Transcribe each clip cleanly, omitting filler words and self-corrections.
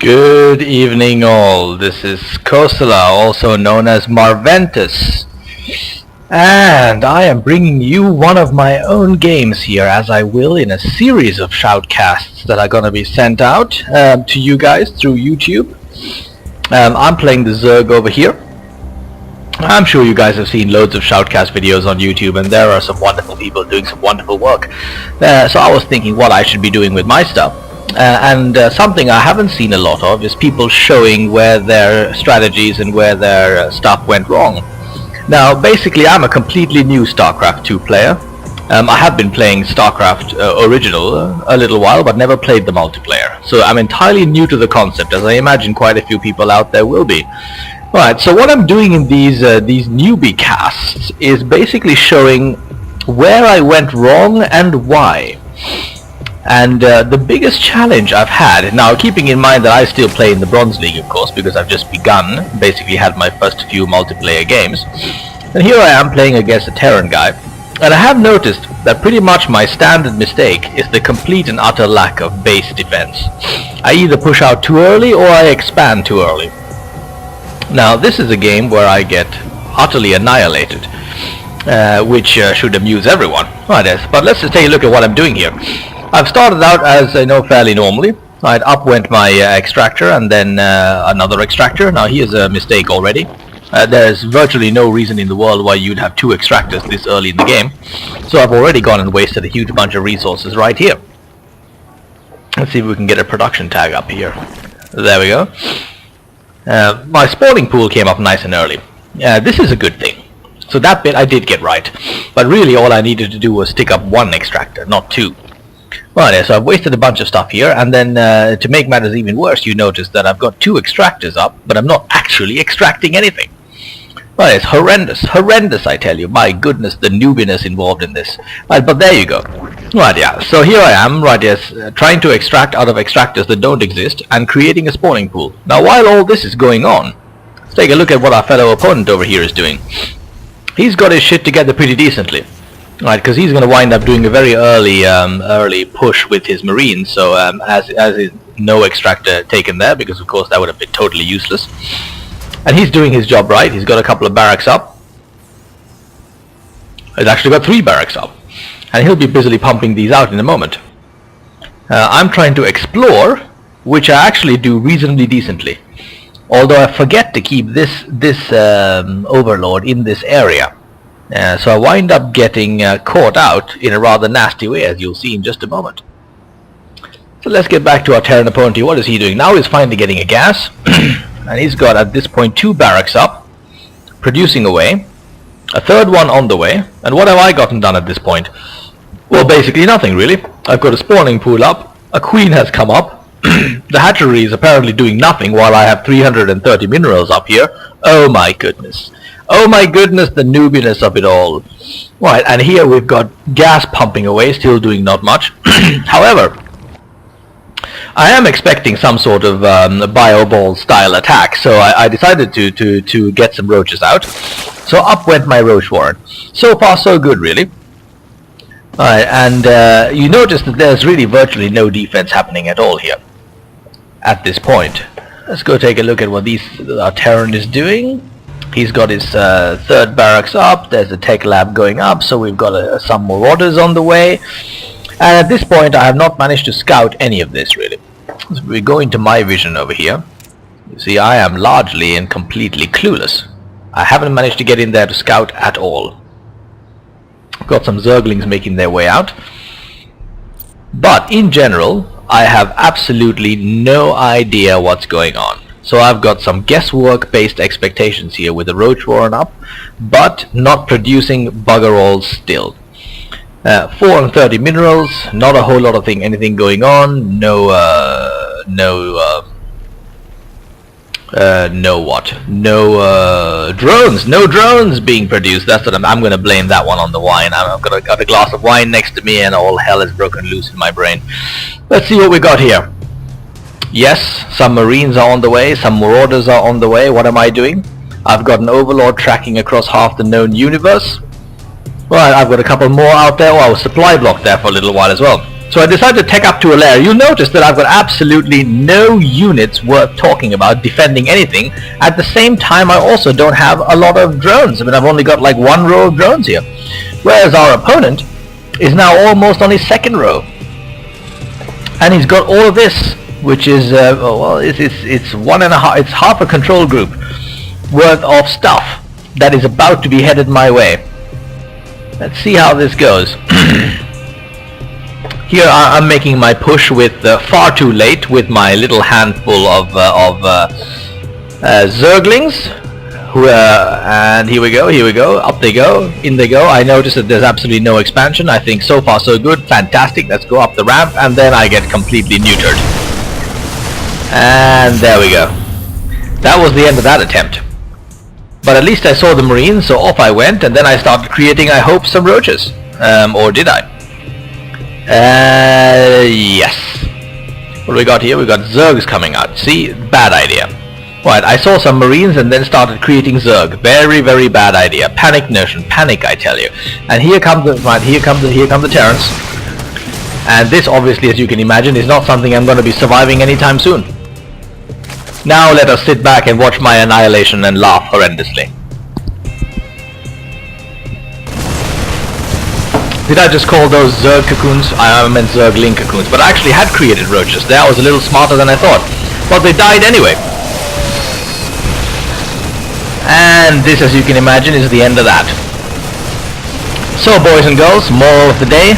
Good evening all, this is Kosala, also known as Marventus, and I am bringing you one of my own games here, as I will in a series of shoutcasts that are going to be sent out to you guys through YouTube. I'm playing the Zerg over here. I'm sure you guys have seen loads of shoutcast videos on YouTube, and there are some wonderful people doing some wonderful work. So I was thinking what I should be doing with my stuff. Something I haven't seen a lot of is people showing where their strategies and where their stuff went wrong. Now, basically, I'm a completely new Starcraft 2 player. I have been playing Starcraft original a little while, but never played the multiplayer. So I'm entirely new to the concept, as I imagine quite a few people out there will be. Right, so what I'm doing in these newbie casts is basically showing where I went wrong and why. And the biggest challenge I've had, now keeping in mind that I still play in the Bronze League, of course, because I've just begun, basically had my first few multiplayer games, and here I am playing against a Terran guy, and I have noticed that pretty much my standard mistake is the complete and utter lack of base defense. I either push out too early or I expand too early. Now this is a game where I get utterly annihilated, which should amuse everyone. Right, but let's just take a look at what I'm doing here. I've started out as I know fairly normally. Right, up went my extractor and then another extractor. Now here's a mistake already. There's virtually no reason in the world why you'd have two extractors this early in the game. So I've already gone and wasted a huge bunch of resources right here. Let's see if we can get a production tag up here. There we go. My spawning pool came up nice and early. This is a good thing. So that bit I did get right. But really all I needed to do was stick up one extractor, not two. Right, so I've wasted a bunch of stuff here, and then to make matters even worse, you notice that I've got two extractors up, but I'm not actually extracting anything. Right, it's horrendous, I tell you. My goodness, the noobiness involved in this. Right, but there you go. Right, yeah, so here I am, right, yes, trying to extract out of extractors that don't exist, and creating a spawning pool. Now, while all this is going on, let's take a look at what our fellow opponent over here is doing. He's got his shit together pretty decently. Right, because he's going to wind up doing a very early push with his marines, so as is no extractor taken there, because of course that would have been totally useless. And he's doing his job right. He's got a couple of barracks up. He's actually got 3 barracks up, and he'll be busily pumping these out in a moment. I'm trying to explore, which I actually do reasonably decently, although I forget to keep this overlord in this area. So I wind up getting caught out in a rather nasty way, as you'll see in just a moment. So let's get back to our Terran opponent here. What is he doing? Now he's finally getting a gas, and he's got at this point 2 barracks up, producing away, a 3rd one on the way, and what have I gotten done at this point? Well, basically nothing really. I've got a spawning pool up, a queen has come up, the hatchery is apparently doing nothing while I have 330 minerals up here. Oh my goodness. Oh my goodness, the noobiness of it all. Right, and here we've got gas pumping away, still doing not much. However, I am expecting some sort of bio-ball style attack, so I decided to get some roaches out. So up went my roach warren. So far so good, really. Alright, and you notice that there's really virtually no defense happening at all here at this point. Let's go take a look at what our Terran is doing. He's got his 3rd barracks up, there's a tech lab going up, so we've got some more orders on the way. And at this point I have not managed to scout any of this really. So we go into my vision over here. You see, I am largely and completely clueless. I haven't managed to get in there to scout at all. Got some Zerglings making their way out. But in general, I have absolutely no idea what's going on. So I've got some guesswork based expectations here with the roach warren up, but not producing bugger all still. 430 minerals, not a whole lot of anything going on, no drones being produced. That's what I'm going to blame that one on the wine. I've got a glass of wine next to me and all hell has broken loose in my brain. Let's see what we got here. Yes, some marines are on the way, some marauders are on the way. What am I doing? I've got an overlord tracking across half the known universe. Right, I've got a couple more out there. Oh, I was supply blocked there for a little while as well. So I decided to take up to a lair. You'll notice that I've got absolutely no units worth talking about defending anything. At the same time, I also don't have a lot of drones. I mean, I've only got like one row of drones here. Whereas our opponent is now almost on his second row. And he's got all of this, which is, well, it's one and a half, it's half a control group worth of stuff that is about to be headed my way. Let's see how this goes. Here I'm making my push with far too late with my little handful of Zerglings. And here we go, up they go, in they go. I notice that there's absolutely no expansion. I think so far so good, fantastic. Let's go up the ramp, and then I get completely neutered. And there we go. That was the end of that attempt. But at least I saw the Marines, so off I went, and then I started creating, I hope, some roaches. Or did I? Yes. What do we got here? We got Zergs coming out. See? Bad idea. Right, I saw some Marines and then started creating Zerg. Very, very bad idea. Panic notion. Panic, I tell you. And here comes the Terrans. And this, obviously, as you can imagine, is not something I'm going to be surviving anytime soon. Now let us sit back and watch my annihilation and laugh horrendously. Did I just call those Zerg cocoons? I meant Zergling cocoons, but I actually had created roaches. That was a little smarter than I thought. But they died anyway. And this, as you can imagine, is the end of that. So, boys and girls, moral of the day,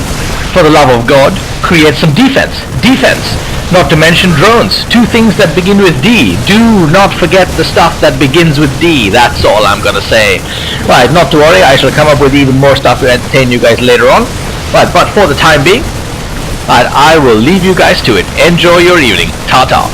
for the love of God, create some defense. Defense! Not to mention drones. Two things that begin with D. Do not forget the stuff that begins with D. That's all I'm gonna say. Right, not to worry, I shall come up with even more stuff to entertain you guys later on. Right, but for the time being, right, I will leave you guys to it. Enjoy your evening. Ta-ta.